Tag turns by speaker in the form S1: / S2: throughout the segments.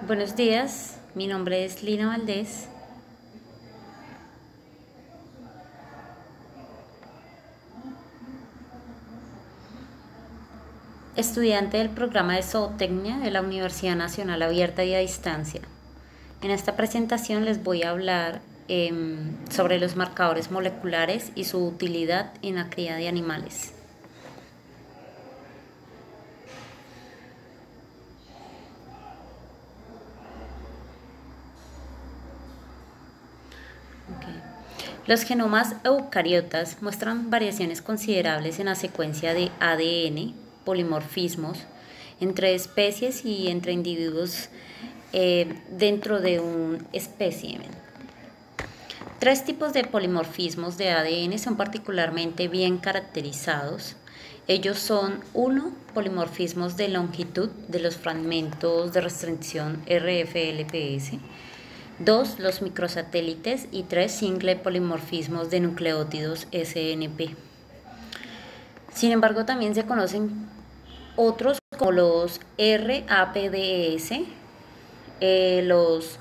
S1: Buenos días, mi nombre es Lina Valdés. Estudiante del programa de Zootecnia de la Universidad Nacional Abierta y a Distancia. En esta presentación les voy a hablar sobre los marcadores moleculares y su utilidad en la cría de animales. Los genomas eucariotas muestran variaciones considerables en la secuencia de ADN, polimorfismos entre especies y entre individuos dentro de un espécimen. Tres tipos de polimorfismos de ADN son particularmente bien caracterizados. Ellos son 1. Polimorfismos de longitud de los fragmentos de restricción RFLPS. 2. Los microsatélites. Y 3. Single polimorfismos de nucleótidos SNP. Sin embargo, también se conocen otros como los RAPDS, los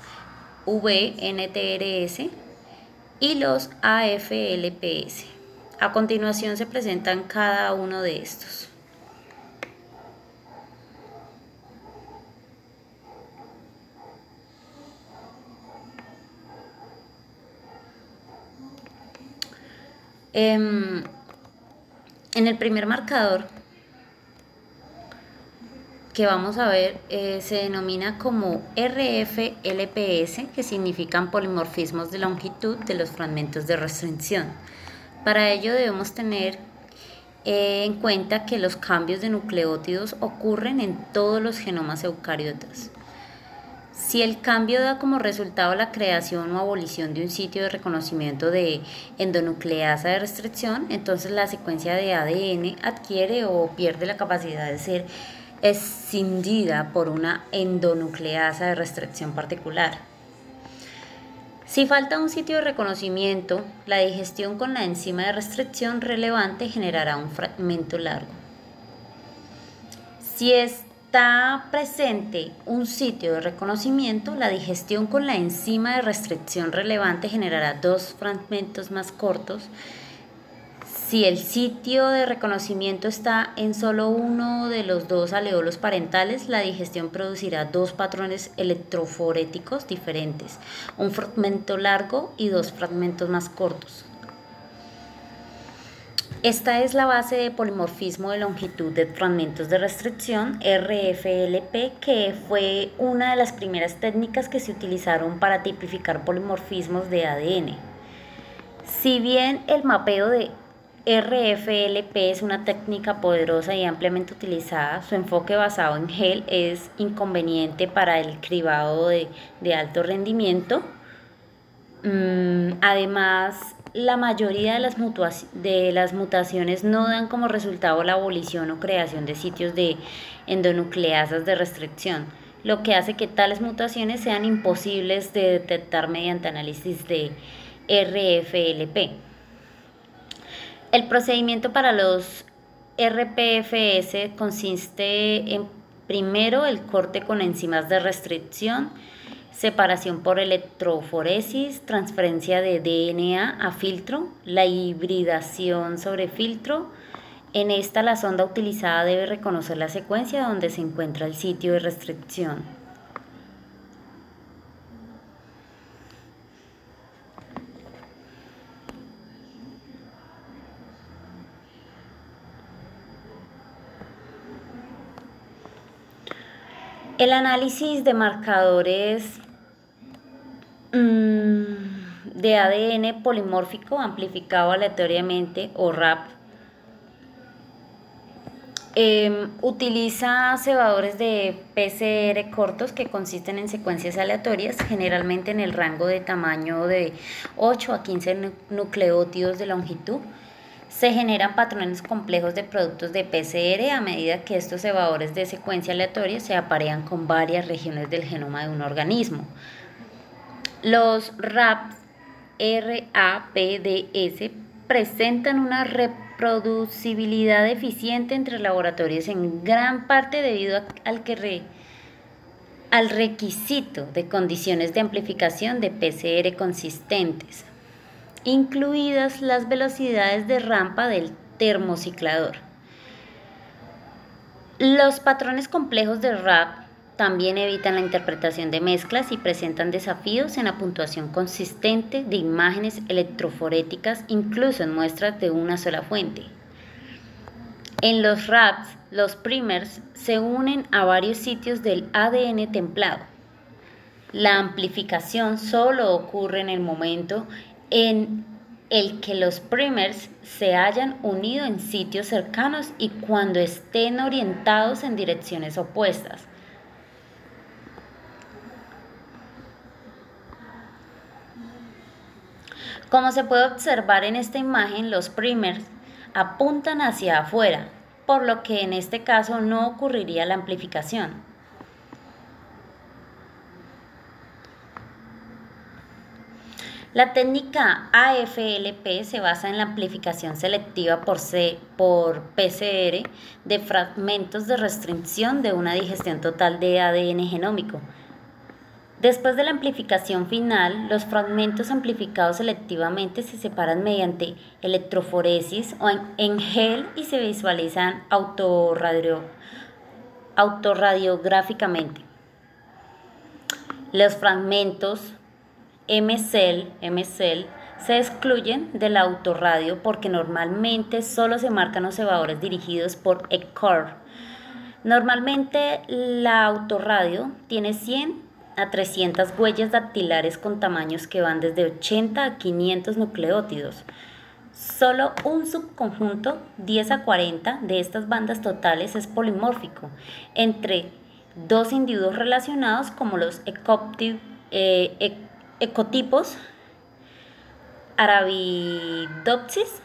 S1: VNTRS y los AFLPS. A continuación se presentan cada uno de estos. En el primer marcador que vamos a ver se denomina como RFLPS, que significan polimorfismos de longitud de los fragmentos de restricción. Para ello debemos tener en cuenta que los cambios de nucleótidos ocurren en todos los genomas eucariotas. Si el cambio da como resultado la creación o abolición de un sitio de reconocimiento de endonucleasa de restricción, entonces la secuencia de ADN adquiere o pierde la capacidad de ser escindida por una endonucleasa de restricción particular. Si falta un sitio de reconocimiento, la digestión con la enzima de restricción relevante generará un fragmento largo. Si está presente un sitio de reconocimiento, la digestión con la enzima de restricción relevante generará dos fragmentos más cortos. Si el sitio de reconocimiento está en solo uno de los dos aleolos parentales, la digestión producirá dos patrones electroforéticos diferentes, un fragmento largo y dos fragmentos más cortos. Esta es la base de polimorfismo de longitud de fragmentos de restricción, RFLP, que fue una de las primeras técnicas que se utilizaron para tipificar polimorfismos de ADN. Si bien el mapeo de RFLP es una técnica poderosa y ampliamente utilizada, su enfoque basado en gel es inconveniente para el cribado de alto rendimiento. Además, la mayoría de las mutaciones no dan como resultado la abolición o creación de sitios de endonucleasas de restricción, lo que hace que tales mutaciones sean imposibles de detectar mediante análisis de RFLP. El procedimiento para los RPFS consiste en primero el corte con enzimas de restricción, separación por electroforesis, transferencia de DNA a filtro, la hibridación sobre filtro. En esta la sonda utilizada debe reconocer la secuencia donde se encuentra el sitio de restricción. El análisis de marcadores de ADN polimórfico amplificado aleatoriamente o RAP utiliza cebadores de PCR cortos que consisten en secuencias aleatorias, generalmente en el rango de tamaño de 8 a 15 nucleótidos de longitud. Se generan patrones complejos de productos de PCR a medida que estos cebadores de secuencia aleatoria se aparean con varias regiones del genoma de un organismo. Los RAPS presentan una reproducibilidad eficiente entre laboratorios en gran parte debido al que al requisito de condiciones de amplificación de PCR consistentes, incluidas las velocidades de rampa del termociclador. Los patrones complejos de RAP también evitan la interpretación de mezclas y presentan desafíos en la puntuación consistente de imágenes electroforéticas, incluso en muestras de una sola fuente. En los RAPs, los primers se unen a varios sitios del ADN templado. La amplificación solo ocurre en el momento en el que los primers se hayan unido en sitios cercanos y cuando estén orientados en direcciones opuestas. Como se puede observar en esta imagen, los primers apuntan hacia afuera, por lo que en este caso no ocurriría la amplificación. La técnica AFLP se basa en la amplificación selectiva por PCR de fragmentos de restricción de una digestión total de ADN genómico. Después de la amplificación final, los fragmentos amplificados selectivamente se separan mediante electroforesis o en gel y se visualizan autorradiográficamente. Los fragmentos MCEL se excluyen del autorradio porque normalmente solo se marcan los cebadores dirigidos por ECOR. Normalmente la autorradio tiene 100 a 300 huellas dactilares con tamaños que van desde 80 a 500 nucleótidos. Solo un subconjunto, 10 a 40, de estas bandas totales es polimórfico entre dos individuos relacionados como los ecotipos Arabidopsis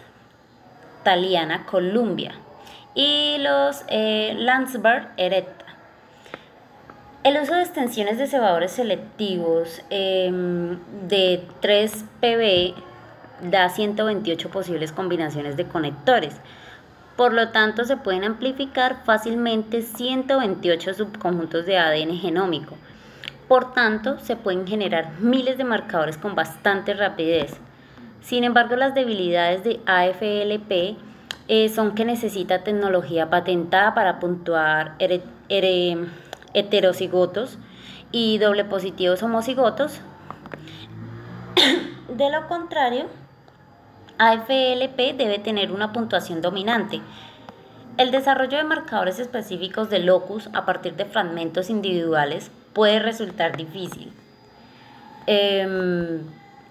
S1: thaliana Columbia y los Landsberg erecta. El uso de extensiones de cebadores selectivos de 3 pb da 128 posibles combinaciones de conectores. Por lo tanto, se pueden amplificar fácilmente 128 subconjuntos de ADN genómico. Por tanto, se pueden generar miles de marcadores con bastante rapidez. Sin embargo, las debilidades de AFLP son que necesita tecnología patentada para puntuar heterocigotos y doble positivos homocigotos. De lo contrario, AFLP debe tener una puntuación dominante. El desarrollo de marcadores específicos de locus a partir de fragmentos individuales puede resultar difícil.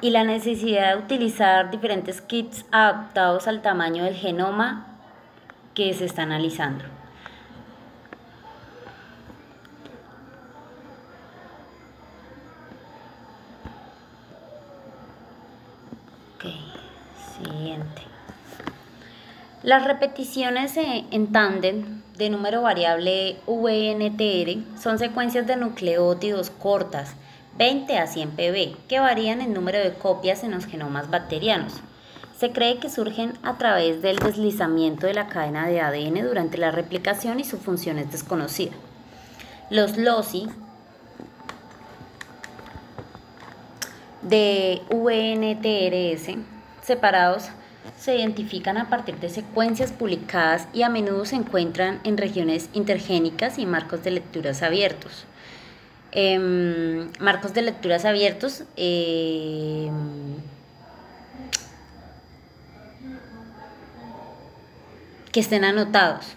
S1: Y la necesidad de utilizar diferentes kits adaptados al tamaño del genoma que se está analizando. Siguiente. Las repeticiones en tándem de número variable VNTR son secuencias de nucleótidos cortas, 20 a 100 pb, que varían en número de copias en los genomas bacterianos. Se cree que surgen a través del deslizamiento de la cadena de ADN durante la replicación y su función es desconocida. Los loci de VNTRS separados se identifican a partir de secuencias publicadas y a menudo se encuentran en regiones intergénicas y marcos de lecturas abiertos. Marcos de lecturas abiertos que estén anotados.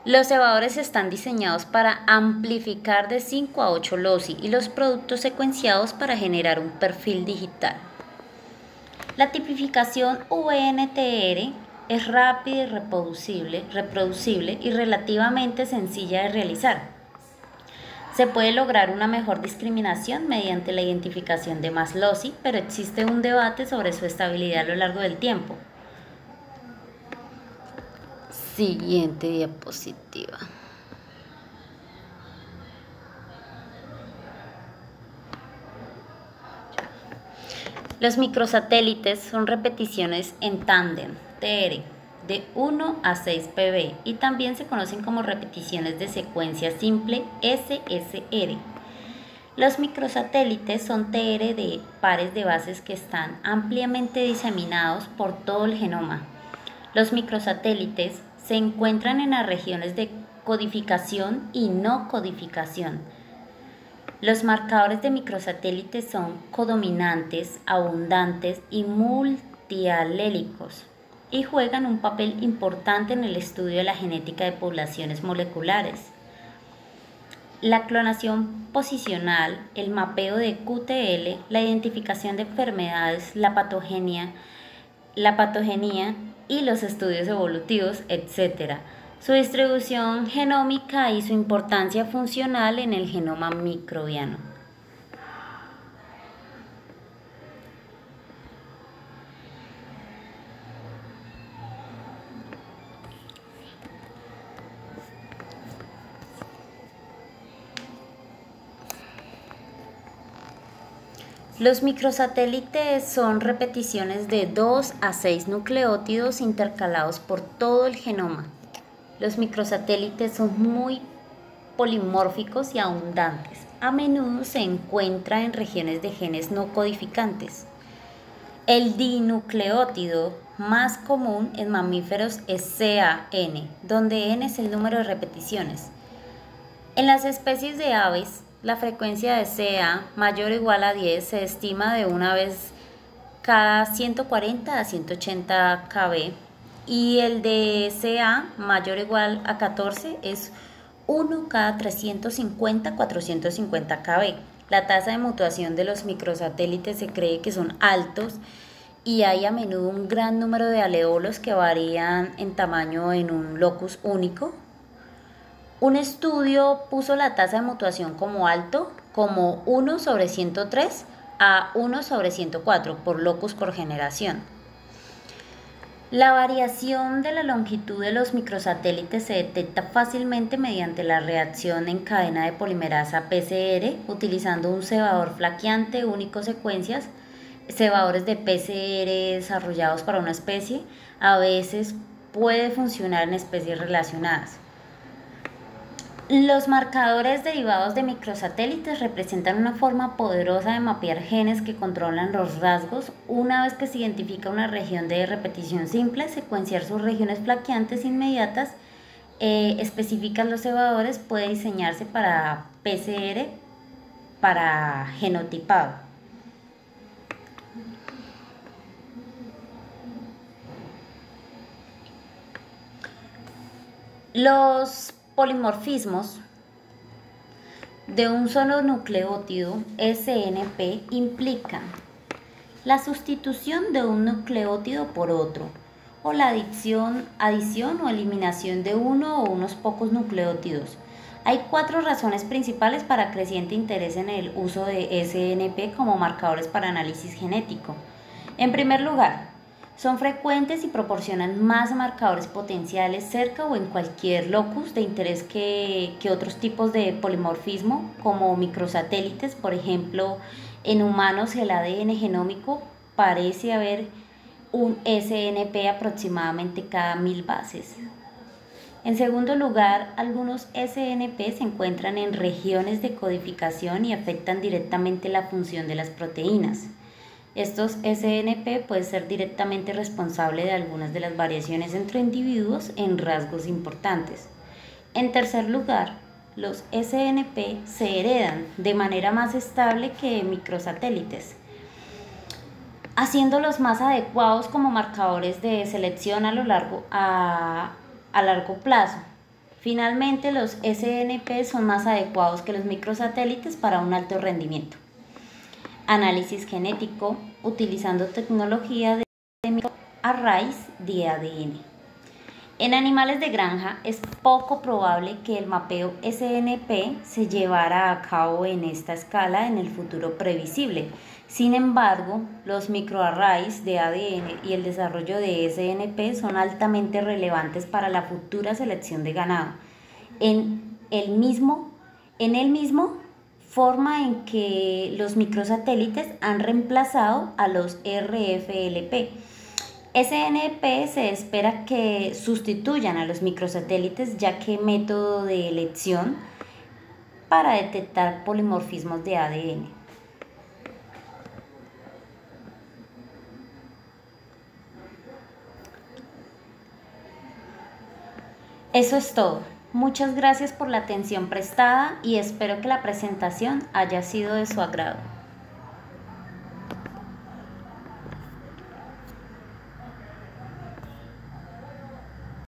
S1: Los cebadores están diseñados para amplificar de 5 a 8 loci y los productos secuenciados para generar un perfil digital. La tipificación VNTR es rápida y reproducible y relativamente sencilla de realizar. Se puede lograr una mejor discriminación mediante la identificación de más loci, pero existe un debate sobre su estabilidad a lo largo del tiempo. Siguiente diapositiva. Los microsatélites son repeticiones en tándem, TR, de 1 a 6 pb y también se conocen como repeticiones de secuencia simple SSR. Los microsatélites son TR de pares de bases que están ampliamente diseminados por todo el genoma. Los microsatélites se encuentran en las regiones de codificación y no codificación. Los marcadores de microsatélites son codominantes, abundantes y multialélicos y juegan un papel importante en el estudio de la genética de poblaciones moleculares. La clonación posicional, el mapeo de QTL, la identificación de enfermedades, la patogenia y los estudios evolutivos, etc. Su distribución genómica y su importancia funcional en el genoma microbiano. Los microsatélites son repeticiones de 2 a 6 nucleótidos intercalados por todo el genoma. Los microsatélites son muy polimórficos y abundantes. A menudo se encuentra en regiones de genes no codificantes. El dinucleótido más común en mamíferos es CAN, donde N es el número de repeticiones. En las especies de aves, la frecuencia de CA mayor o igual a 10 se estima de una vez cada 140 a 180 kb y el de CA mayor o igual a 14 es 1 cada 350 a 450 kb. La tasa de mutación de los microsatélites se cree que son altos y hay a menudo un gran número de aleolos que varían en tamaño en un locus único. Un estudio puso la tasa de mutación como alto, como 1 sobre 103 a 1 sobre 104 por locus por generación. La variación de la longitud de los microsatélites se detecta fácilmente mediante la reacción en cadena de polimerasa PCR utilizando un cebador flaqueante único secuencias, cebadores de PCR desarrollados para una especie. A veces puede funcionar en especies relacionadas. Los marcadores derivados de microsatélites representan una forma poderosa de mapear genes que controlan los rasgos. Una vez que se identifica una región de repetición simple, secuenciar sus regiones flaqueantes inmediatas específicas los cebadores puede diseñarse para PCR para genotipado. Los polimorfismos de un solo nucleótido SNP implican la sustitución de un nucleótido por otro o la adición o eliminación de uno o unos pocos nucleótidos. Hay 4 razones principales para creciente interés en el uso de SNP como marcadores para análisis genético. En primer lugar, son frecuentes y proporcionan más marcadores potenciales cerca o en cualquier locus de interés que otros tipos de polimorfismo, como microsatélites. Por ejemplo, en humanos el ADN genómico parece haber un SNP aproximadamente cada 1000 bases. En segundo lugar, algunos SNP se encuentran en regiones de codificación y afectan directamente la función de las proteínas. Estos SNP pueden ser directamente responsables de algunas de las variaciones entre individuos en rasgos importantes. En tercer lugar, los SNP se heredan de manera más estable que microsatélites, haciéndolos más adecuados como marcadores de selección a largo plazo. Finalmente, los SNP son más adecuados que los microsatélites para un alto rendimiento. Análisis genético utilizando tecnología de microarrays de ADN. En animales de granja es poco probable que el mapeo SNP se llevara a cabo en esta escala en el futuro previsible. Sin embargo, los microarrays de ADN y el desarrollo de SNP son altamente relevantes para la futura selección de ganado. En el mismo forma en que los microsatélites han reemplazado a los RFLP. SNP se espera que sustituyan a los microsatélites ya que método de elección para detectar polimorfismos de ADN. Eso es todo. Muchas gracias por la atención prestada y espero que la presentación haya sido de su agrado.